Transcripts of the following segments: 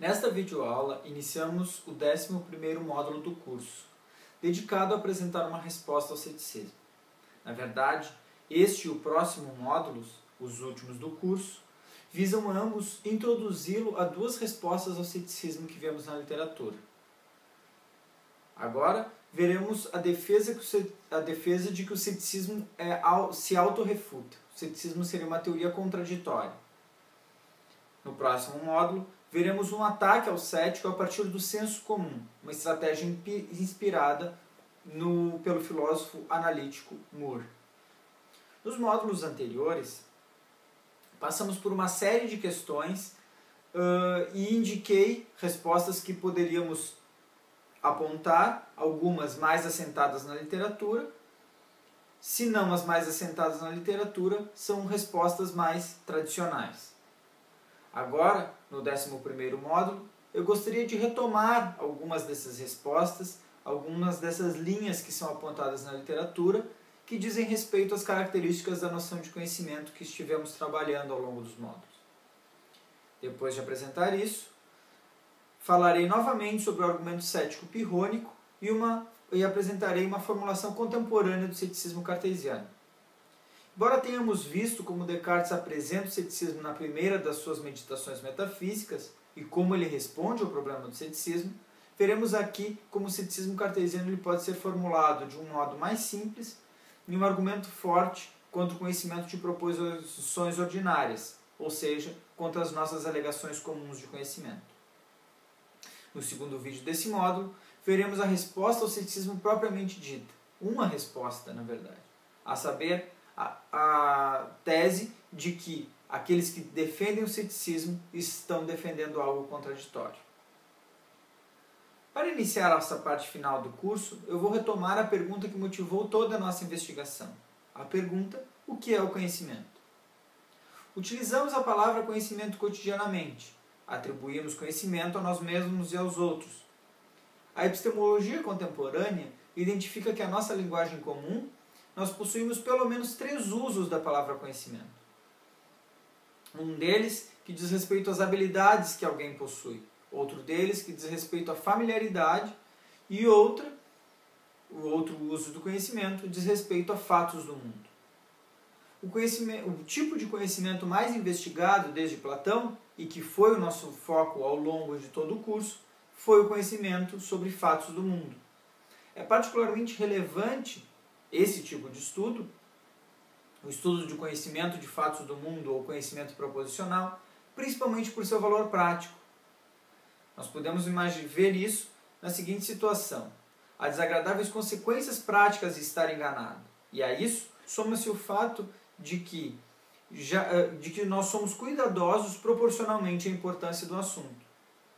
Nesta videoaula, iniciamos o 11º módulo do curso, dedicado a apresentar uma resposta ao ceticismo. Na verdade, este e o próximo módulos, os últimos do curso, visam ambos introduzi-lo a duas respostas ao ceticismo que vemos na literatura. Agora, veremos a defesa de que o ceticismo se autorrefuta. O ceticismo seria uma teoria contraditória. No próximo módulo, veremos um ataque ao cético a partir do senso comum, uma estratégia inspirada pelo filósofo analítico Moore. Nos módulos anteriores, passamos por uma série de questões e indiquei respostas que poderíamos apontar, algumas mais assentadas na literatura. Se não as mais assentadas na literatura, são respostas mais tradicionais. Agora, no 11º módulo, eu gostaria de retomar algumas dessas respostas, algumas dessas linhas que são apontadas na literatura, que dizem respeito às características da noção de conhecimento que estivemos trabalhando ao longo dos módulos. Depois de apresentar isso, falarei novamente sobre o argumento cético pirrônico e apresentarei uma formulação contemporânea do ceticismo cartesiano. Embora tenhamos visto como Descartes apresenta o ceticismo na primeira das suas meditações metafísicas e como ele responde ao problema do ceticismo, veremos aqui como o ceticismo cartesiano ele pode ser formulado de um modo mais simples em um argumento forte contra o conhecimento de proposições ordinárias, ou seja, contra as nossas alegações comuns de conhecimento. No segundo vídeo desse módulo, veremos a resposta ao ceticismo propriamente dita, uma resposta, na verdade, a saber, a tese de que aqueles que defendem o ceticismo estão defendendo algo contraditório. Para iniciar essa parte final do curso, eu vou retomar a pergunta que motivou toda a nossa investigação. A pergunta: o que é o conhecimento? Utilizamos a palavra conhecimento cotidianamente. Atribuímos conhecimento a nós mesmos e aos outros. A epistemologia contemporânea identifica que a nossa linguagem comum nós possuímos pelo menos 3 usos da palavra conhecimento. Um deles que diz respeito às habilidades que alguém possui. Outro deles que diz respeito à familiaridade. E o outro uso do conhecimento diz respeito a fatos do mundo. O tipo de conhecimento mais investigado desde Platão, e que foi o nosso foco ao longo de todo o curso, foi o conhecimento sobre fatos do mundo. É particularmente relevante esse tipo de estudo, o estudo de conhecimento de fatos do mundo ou conhecimento proposicional, principalmente por seu valor prático. Nós podemos ver isso na seguinte situação: há desagradáveis consequências práticas de estar enganado, e a isso soma-se o fato de que nós somos cuidadosos proporcionalmente à importância do assunto.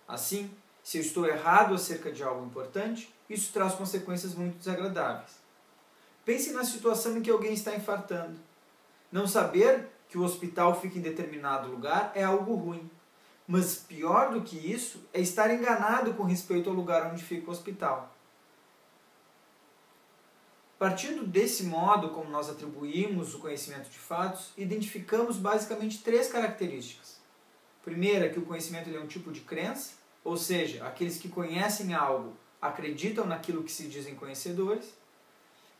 Assim, se eu estou errado acerca de algo importante, isso traz consequências muito desagradáveis. Pense na situação em que alguém está infartando. Não saber que o hospital fica em determinado lugar é algo ruim. Mas pior do que isso é estar enganado com respeito ao lugar onde fica o hospital. Partindo desse modo como nós atribuímos o conhecimento de fatos, identificamos basicamente 3 características. Primeira, que o conhecimento é um tipo de crença, ou seja, aqueles que conhecem algo acreditam naquilo que se dizem conhecedores.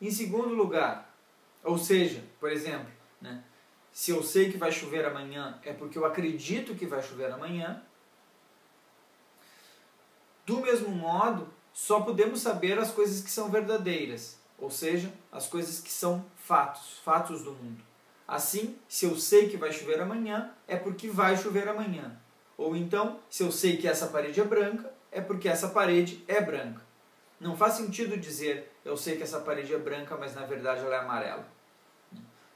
Em segundo lugar, ou seja, por exemplo, se eu sei que vai chover amanhã, é porque eu acredito que vai chover amanhã. Do mesmo modo, só podemos saber as coisas que são verdadeiras, ou seja, as coisas que são fatos do mundo. Assim, se eu sei que vai chover amanhã, é porque vai chover amanhã. Ou então, se eu sei que essa parede é branca, é porque essa parede é branca. Não faz sentido dizer, eu sei que essa parede é branca, mas na verdade ela é amarela.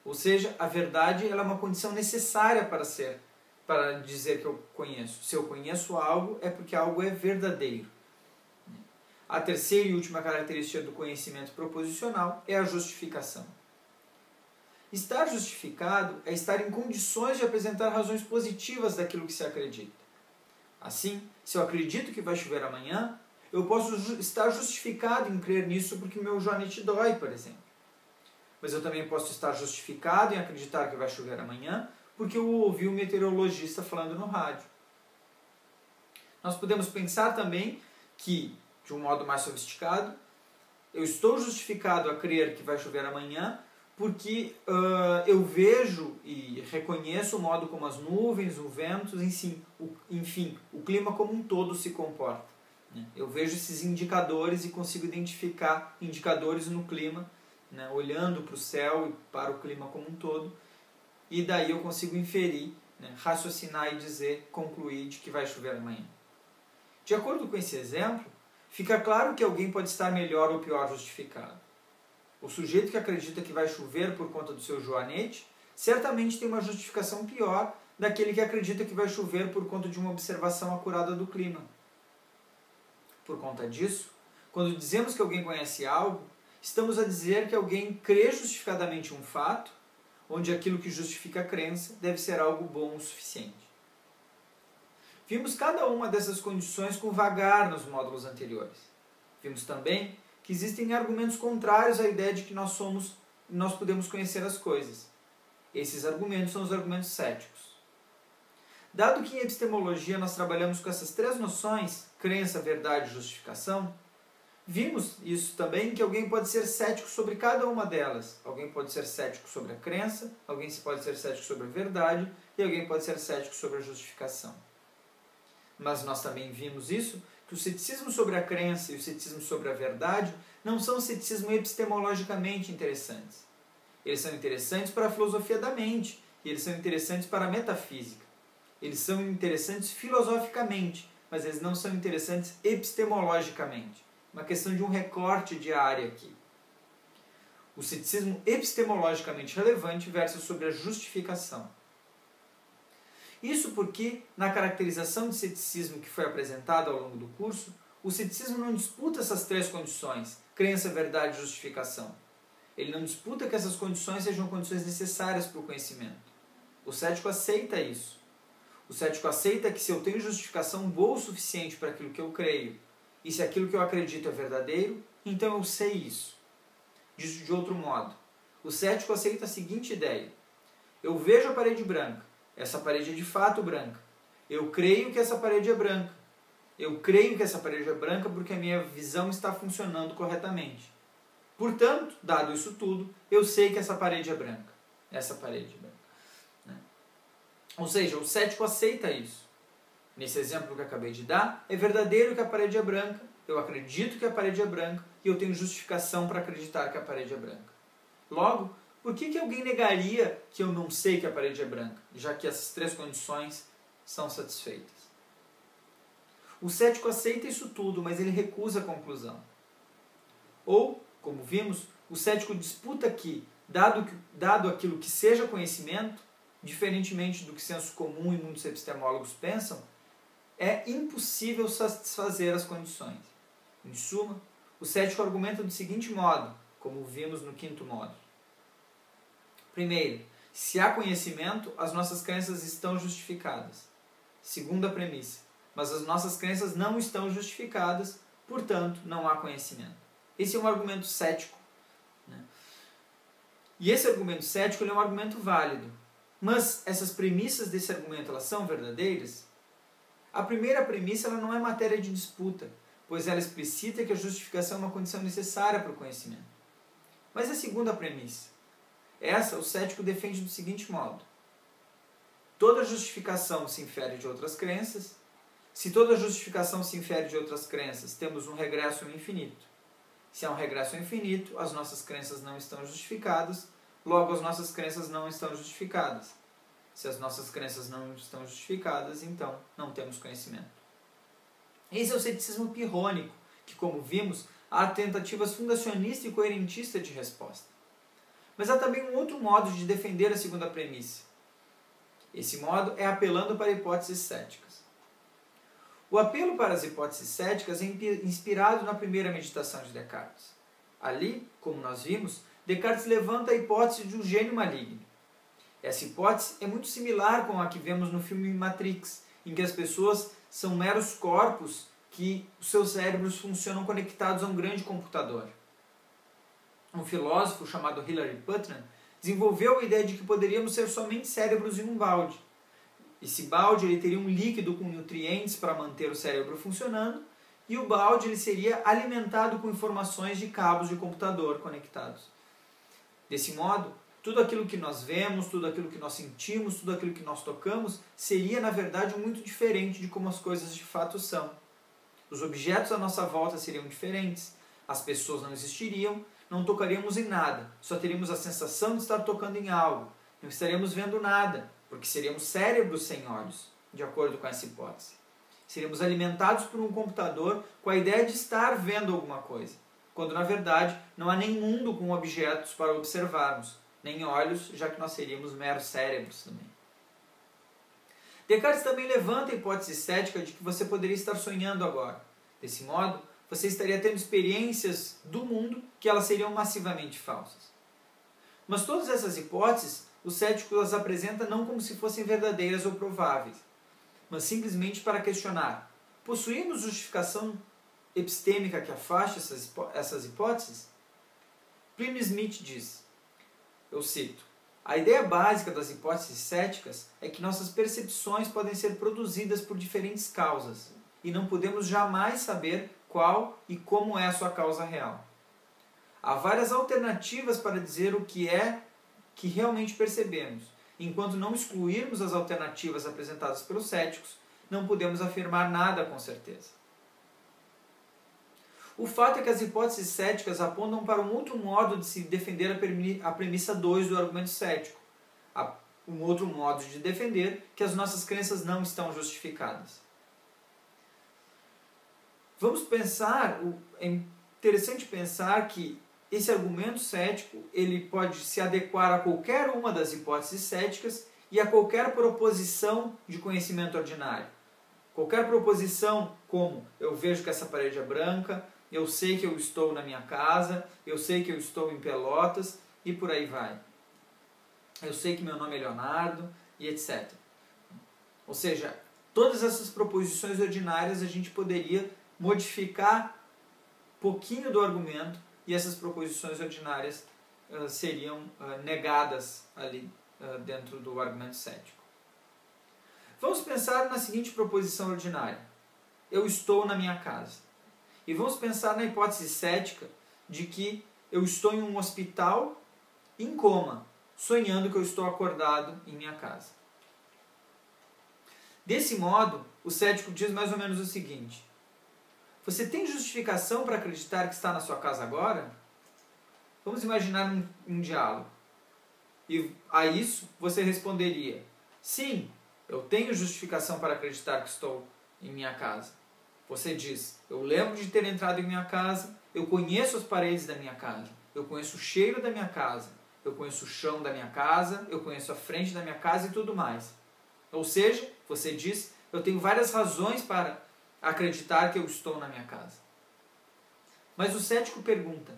Ou seja, a verdade ela é uma condição necessária para dizer que eu conheço. Se eu conheço algo, é porque algo é verdadeiro. A terceira e última característica do conhecimento proposicional é a justificação. Estar justificado é estar em condições de apresentar razões positivas daquilo que se acredita. Assim, se eu acredito que vai chover amanhã, eu posso estar justificado em crer nisso porque meu joanete dói, por exemplo. Mas eu também posso estar justificado em acreditar que vai chover amanhã porque eu ouvi o meteorologista falando no rádio. Nós podemos pensar também que, de um modo mais sofisticado, eu estou justificado a crer que vai chover amanhã porque eu vejo e reconheço o modo como as nuvens, o vento, enfim, o clima como um todo se comporta. Eu vejo esses indicadores e consigo identificar indicadores no clima, né, olhando para o céu e para o clima como um todo, e daí eu consigo inferir, né, raciocinar e dizer, concluir de que vai chover amanhã. De acordo com esse exemplo, fica claro que alguém pode estar melhor ou pior justificado. O sujeito que acredita que vai chover por conta do seu joanete, certamente tem uma justificação pior daquele que acredita que vai chover por conta de uma observação acurada do clima. Por conta disso, quando dizemos que alguém conhece algo, estamos a dizer que alguém crê justificadamente um fato, onde aquilo que justifica a crença deve ser algo bom o suficiente. Vimos cada uma dessas condições com vagar nos módulos anteriores. Vimos também que existem argumentos contrários à ideia de que nós podemos conhecer as coisas. Esses argumentos são os argumentos céticos. Dado que em epistemologia nós trabalhamos com essas três noções, crença, verdade e justificação, vimos isso também que alguém pode ser cético sobre cada uma delas. Alguém pode ser cético sobre a crença, alguém pode ser cético sobre a verdade e alguém pode ser cético sobre a justificação. Mas nós também vimos isso, que o ceticismo sobre a crença e o ceticismo sobre a verdade não são ceticismo epistemologicamente interessantes. Eles são interessantes para a filosofia da mente, e eles são interessantes para a metafísica. Eles são interessantes filosoficamente, mas eles não são interessantes epistemologicamente. Uma questão de um recorte de área aqui. O ceticismo epistemologicamente relevante versa sobre a justificação. Isso porque, na caracterização de ceticismo que foi apresentada ao longo do curso, o ceticismo não disputa essas três condições, crença, verdade e justificação. Ele não disputa que essas condições sejam condições necessárias para o conhecimento. O cético aceita isso. O cético aceita que se eu tenho justificação boa o suficiente para aquilo que eu creio, e se aquilo que eu acredito é verdadeiro, então eu sei isso. Dito de outro modo, o cético aceita a seguinte ideia: eu vejo a parede branca, essa parede é de fato branca. Eu creio que essa parede é branca. Eu creio que essa parede é branca porque a minha visão está funcionando corretamente. Portanto, dado isso tudo, eu sei que essa parede é branca. Essa parede é branca. Né? Ou seja, o cético aceita isso. Nesse exemplo que eu acabei de dar, é verdadeiro que a parede é branca, eu acredito que a parede é branca e eu tenho justificação para acreditar que a parede é branca. Logo, por que alguém negaria que eu não sei que a parede é branca, já que essas três condições são satisfeitas? O cético aceita isso tudo, mas ele recusa a conclusão. Ou, como vimos, o cético disputa que, dado aquilo que seja conhecimento, diferentemente do que senso comum e muitos epistemólogos pensam, é impossível satisfazer as condições. Em suma, o cético argumenta do seguinte modo, como vimos no quinto módulo. Primeiro, se há conhecimento, as nossas crenças estão justificadas. Segunda premissa, mas as nossas crenças não estão justificadas, portanto, não há conhecimento. Esse é um argumento cético. Né? E esse argumento cético é um argumento válido. Mas essas premissas desse argumento, elas são verdadeiras? A primeira premissa ela não é matéria de disputa, pois ela explicita que a justificação é uma condição necessária para o conhecimento. Mas a segunda premissa, essa o cético defende do seguinte modo: toda justificação se infere de outras crenças. Se toda justificação se infere de outras crenças, temos um regresso ao infinito. Se há um regresso ao infinito, as nossas crenças não estão justificadas, logo as nossas crenças não estão justificadas. Se as nossas crenças não estão justificadas, então não temos conhecimento. Esse é o ceticismo pirrônico, que, como vimos, há tentativas fundacionista e coerentista de resposta. Mas há também um outro modo de defender a segunda premissa. Esse modo é apelando para hipóteses céticas. O apelo para as hipóteses céticas é inspirado na primeira meditação de Descartes. Ali, como nós vimos, Descartes levanta a hipótese de um gênio maligno. Essa hipótese é muito similar com a que vemos no filme Matrix, em que as pessoas são meros corpos que os seus cérebros funcionam conectados a um grande computador. Um filósofo chamado Hilary Putnam desenvolveu a ideia de que poderíamos ser somente cérebros em um balde. Esse balde ele teria um líquido com nutrientes para manter o cérebro funcionando, e o balde ele seria alimentado com informações de cabos de computador conectados. Desse modo, tudo aquilo que nós vemos, tudo aquilo que nós sentimos, tudo aquilo que nós tocamos, seria na verdade muito diferente de como as coisas de fato são. Os objetos à nossa volta seriam diferentes, as pessoas não existiriam, não tocaríamos em nada, só teríamos a sensação de estar tocando em algo, não estaríamos vendo nada, porque seríamos cérebros sem olhos, de acordo com essa hipótese. Seríamos alimentados por um computador com a ideia de estar vendo alguma coisa, quando na verdade não há nem mundo com objetos para observarmos, nem olhos, já que nós seríamos meros cérebros também. Descartes também levanta a hipótese cética de que você poderia estar sonhando agora. Desse modo, você estaria tendo experiências do mundo que elas seriam massivamente falsas. Mas todas essas hipóteses, o cético as apresenta não como se fossem verdadeiras ou prováveis, mas simplesmente para questionar: possuímos justificação epistêmica que afaste essas hipóteses? Plínio Smith diz, eu cito, a ideia básica das hipóteses céticas é que nossas percepções podem ser produzidas por diferentes causas, e não podemos jamais saber qual e como é a sua causa real. Há várias alternativas para dizer o que é que realmente percebemos. Enquanto não excluirmos as alternativas apresentadas pelos céticos, não podemos afirmar nada com certeza. O fato é que as hipóteses céticas apontam para um outro modo de se defender a premissa 2 do argumento cético. Um outro modo de defender que as nossas crenças não estão justificadas. Vamos pensar, é interessante pensar que esse argumento cético ele pode se adequar a qualquer uma das hipóteses céticas e a qualquer proposição de conhecimento ordinário. Qualquer proposição como eu vejo que essa parede é branca, eu sei que eu estou na minha casa, eu sei que eu estou em Pelotas e por aí vai. Eu sei que meu nome é Leonardo e etc. Ou seja, todas essas proposições ordinárias a gente poderia modificar um pouquinho do argumento e essas proposições ordinárias seriam negadas ali dentro do argumento cético. Vamos pensar na seguinte proposição ordinária. Eu estou na minha casa. E vamos pensar na hipótese cética de que eu estou em um hospital em coma, sonhando que eu estou acordado em minha casa. Desse modo, o cético diz mais ou menos o seguinte: você tem justificação para acreditar que está na sua casa agora? Vamos imaginar um diálogo. E a isso você responderia: sim, eu tenho justificação para acreditar que estou em minha casa. Você diz: eu lembro de ter entrado em minha casa, eu conheço as paredes da minha casa, eu conheço o cheiro da minha casa, eu conheço o chão da minha casa, eu conheço a frente da minha casa e tudo mais. Ou seja, você diz: eu tenho várias razões para acreditar que eu estou na minha casa. Mas o cético pergunta: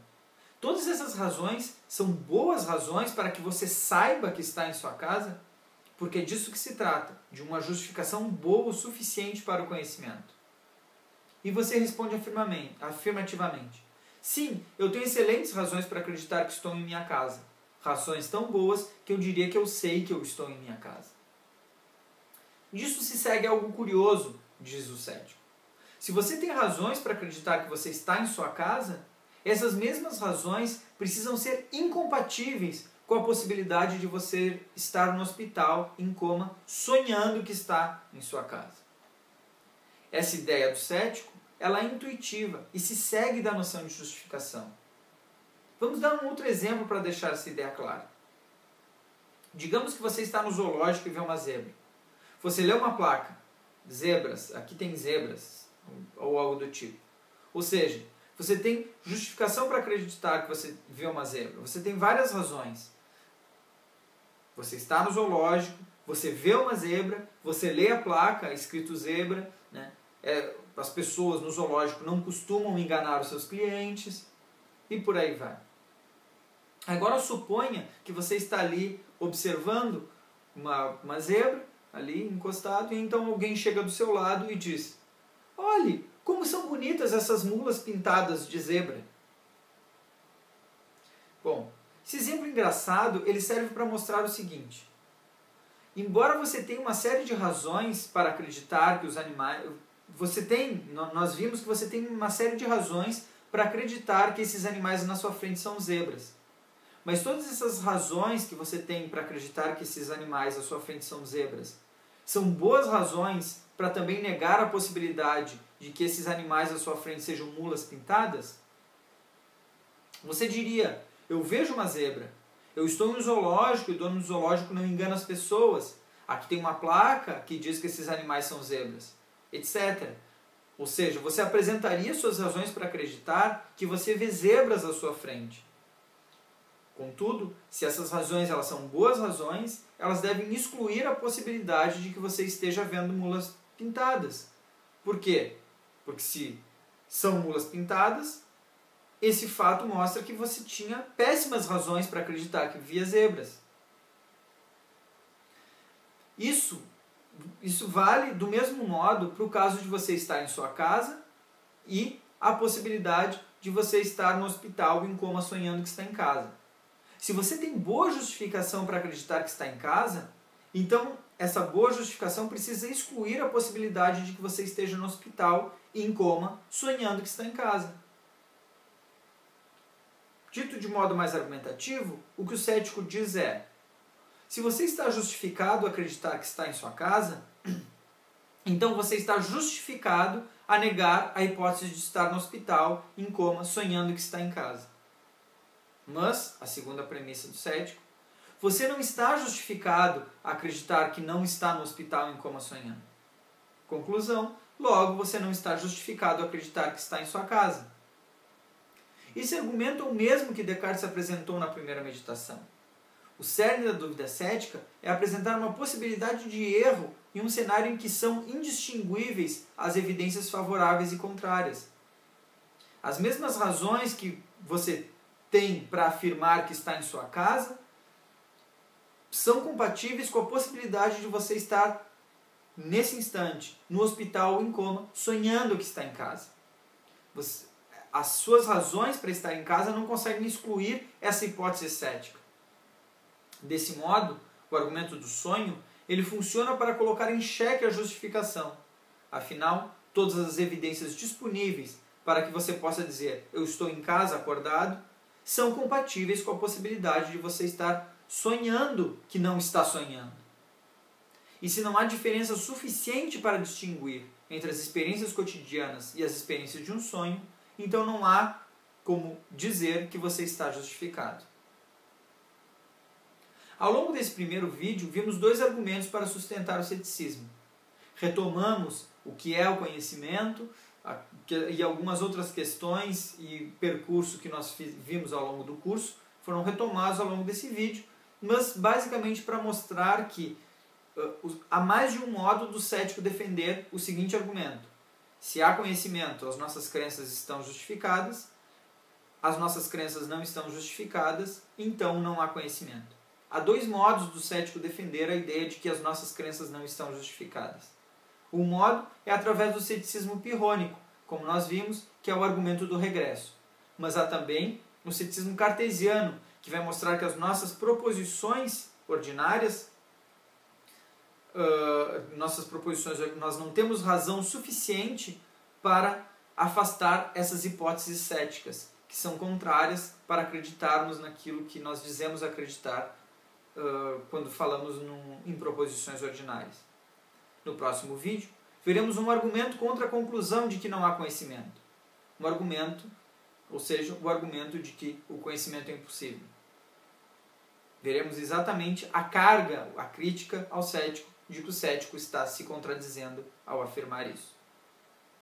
todas essas razões são boas razões para que você saiba que está em sua casa? Porque é disso que se trata, de uma justificação boa o suficiente para o conhecimento. E você responde afirmativamente: sim, eu tenho excelentes razões para acreditar que estou em minha casa. Razões tão boas que eu diria que eu sei que eu estou em minha casa. Disso se segue algo curioso, diz o cético. Se você tem razões para acreditar que você está em sua casa, essas mesmas razões precisam ser incompatíveis com a possibilidade de você estar no hospital, em coma, sonhando que está em sua casa. Essa ideia do cético, ela é intuitiva e se segue da noção de justificação. Vamos dar um outro exemplo para deixar essa ideia clara. Digamos que você está no zoológico e vê uma zebra. Você lê uma placa: zebras, aqui tem zebras, ou algo do tipo. Ou seja, você tem justificação para acreditar que você vê uma zebra. Você tem várias razões. Você está no zoológico, você vê uma zebra, você lê a placa escrito zebra, né? As pessoas no zoológico não costumam enganar os seus clientes e por aí vai. Agora suponha que você está ali observando uma zebra, ali encostado, e então alguém chega do seu lado e diz: olhe, como são bonitas essas mulas pintadas de zebra. Bom, esse exemplo engraçado ele serve para mostrar o seguinte: embora você tenha uma série de razões para acreditar que os animais... Nós vimos que você tem uma série de razões para acreditar que esses animais na sua frente são zebras. Mas todas essas razões que você tem para acreditar que esses animais à sua frente são zebras, são boas razões para também negar a possibilidade de que esses animais à sua frente sejam mulas pintadas? Você diria, eu vejo uma zebra, eu estou no zoológico e o dono do zoológico não engana as pessoas, aqui tem uma placa que diz que esses animais são zebras, etc. Ou seja, você apresentaria suas razões para acreditar que você vê zebras à sua frente. Contudo, se essas razões elas são boas razões, elas devem excluir a possibilidade de que você esteja vendo mulas pintadas. Por quê? Porque se são mulas pintadas, esse fato mostra que você tinha péssimas razões para acreditar que via zebras. Isso vale do mesmo modo para o caso de você estar em sua casa e a possibilidade de você estar no hospital em coma sonhando que está em casa. Se você tem boa justificação para acreditar que está em casa, então essa boa justificação precisa excluir a possibilidade de que você esteja no hospital em coma sonhando que está em casa. Dito de modo mais argumentativo, o que o cético diz é: se você está justificado a acreditar que está em sua casa, então você está justificado a negar a hipótese de estar no hospital em coma sonhando que está em casa. Mas, a segunda premissa do cético, você não está justificado a acreditar que não está no hospital em coma sonhando. Conclusão, logo você não está justificado a acreditar que está em sua casa. Esse argumento é o mesmo que Descartes apresentou na primeira meditação. O cerne da dúvida cética é apresentar uma possibilidade de erro em um cenário em que são indistinguíveis as evidências favoráveis e contrárias. As mesmas razões que você tem para afirmar que está em sua casa são compatíveis com a possibilidade de você estar, nesse instante, no hospital em coma, sonhando que está em casa. As suas razões para estar em casa não conseguem excluir essa hipótese cética. Desse modo, o argumento do sonho ele funciona para colocar em xeque a justificação. Afinal, todas as evidências disponíveis para que você possa dizer eu estou em casa acordado são compatíveis com a possibilidade de você estar sonhando que não está sonhando. E se não há diferença suficiente para distinguir entre as experiências cotidianas e as experiências de um sonho, então não há como dizer que você está justificado. Ao longo desse primeiro vídeo, vimos dois argumentos para sustentar o ceticismo. Retomamos o que é o conhecimento e algumas outras questões e percurso que nós vimos ao longo do curso foram retomados ao longo desse vídeo, mas basicamente para mostrar que há mais de um modo do cético defender o seguinte argumento: se há conhecimento, as nossas crenças estão justificadas, as nossas crenças não estão justificadas, então não há conhecimento. Há dois modos do cético defender a ideia de que as nossas crenças não estão justificadas. Um modo é através do ceticismo pirrônico, como nós vimos, que é o argumento do regresso. Mas há também o ceticismo cartesiano, que vai mostrar que as nossas proposições ordinárias, nós não temos razão suficiente para afastar essas hipóteses céticas, que são contrárias para acreditarmos naquilo que nós dizemos acreditar quando falamos em proposições ordinárias. No próximo vídeo, veremos um argumento contra a conclusão de que não há conhecimento. Um argumento, ou seja, o argumento de que o conhecimento é impossível. Veremos exatamente a carga, a crítica ao cético, de que o cético está se contradizendo ao afirmar isso.